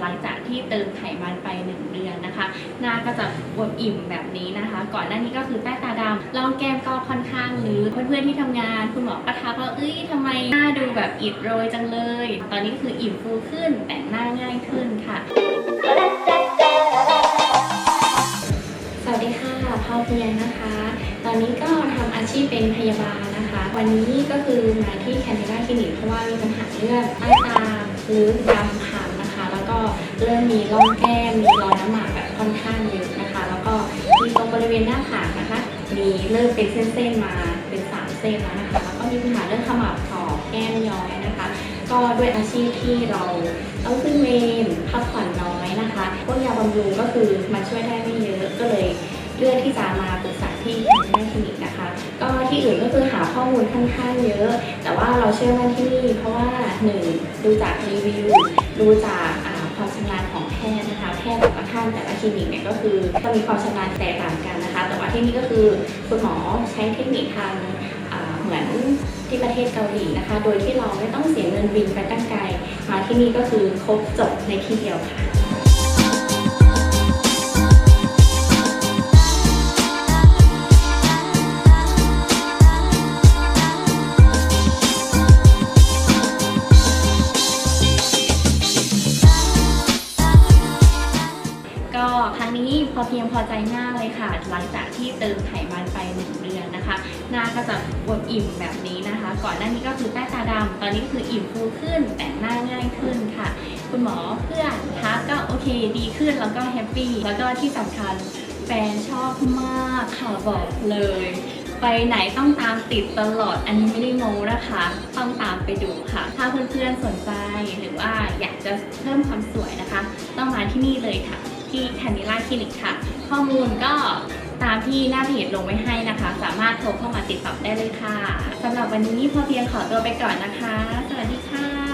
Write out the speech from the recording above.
หลังจากที่เติมไขมันไป1 เดือนนะคะหน้าก็จะอวบอิ่มแบบนี้นะคะก่อนหน้านี้ก็คือใต้ตาดำร่องแก้มก็ค่อนข้างลึกเพื่อนๆที่ทำงานคุณหมอก็ทักว่าทำไมหน้าดูแบบอิดโรยจังเลยตอนนี้คืออิ่มฟูขึ้นแต่งหน้าง่ายขึ้นค่ะสวัสดีค่ะพาวเพียงนะคะตอนนี้ก็ทำอาชีพเป็นพยาบาลนะคะวันนี้ก็คือมาที่แคนดิล่าคลินิกเพราะว่ามีปัญหาเรื่องใต้ตาลึกดำค้ำนะคะแล้วก็เริ่มมีร่องแก้มมีรอยน้ำหมากแบบค่อนข้างเยอะนะคะแล้วก็มีตรงบริเวณหน้าผากนะคะมีเริ่มเป็นเส้นๆมาเป็น3 เส้นแล้วนะคะแล้วก็มีปัญหาเรื่องขมับขอบแก้มย้อยนะคะก็ด้วยอาชีพที่เราต้องขึ้นเวรพักผ่อนน้อยนะคะพวกยาบำรุงก็คือมันช่วยได้ไม่เยอะก็เลยเลือกที่จะมาปรึกษาที่แคนดิล่าคลินิกนะคะก็ที่อื่นก็คือหาข้อมูลค่อนข้างเยอะแต่ว่าเราเชื่อมั่นที่นี่เพราะว่า1ดูจากรีวิวดูจากความชำนาญของแพทย์นะคะแพทย์แต่ละท่านแต่ละคลินิกเนี่ยก็คือจะมีความชำนาญแตกต่างกันนะคะแต่ว่าที่นี่ก็คือคุณหมอใช้เทคนิคทางเหมือนที่ประเทศเกาหลีนะคะโดยที่เราไม่ต้องเสียเงินบินไปตั้งไกลมาที่นี่ก็คือครบจบในที่เดียวค่ะก็ครั้งนี้พอเพียงพอใจมากเลยค่ะหลังจากที่เติมไขมันไป1 เดือนนะคะหน้าก็จะอวบอิ่มแบบนี้นะคะก่อนหน้านี้ก็คือใต้ตาดำตอนนี้คืออิ่มฟูขึ้นแต่งหน้าง่ายขึ้นค่ะคุณหมอเพื่อนทักก็โอเคดีขึ้นแล้วก็แฮปปี้แล้วก็ที่สำคัญแฟนชอบมากค่ะบอกเลยไปไหนต้องตามติดตลอดอันนี้ไม่ได้โม้นะคะต้องตามไปดูค่ะถ้าเพื่อนๆสนใจหรือว่าอยากจะเพิ่มความสวยนะคะต้องมาที่นี่เลยค่ะที่แคนดิล่าคลินิกค่ะข้อมูลก็ตามที่หน้าเพจลงไว้ให้นะคะสามารถโทรเข้ามาติดต่อได้เลยค่ะสำหรับวันนี้พอเพียงขอตัวไปก่อนนะคะสวัสดีค่ะ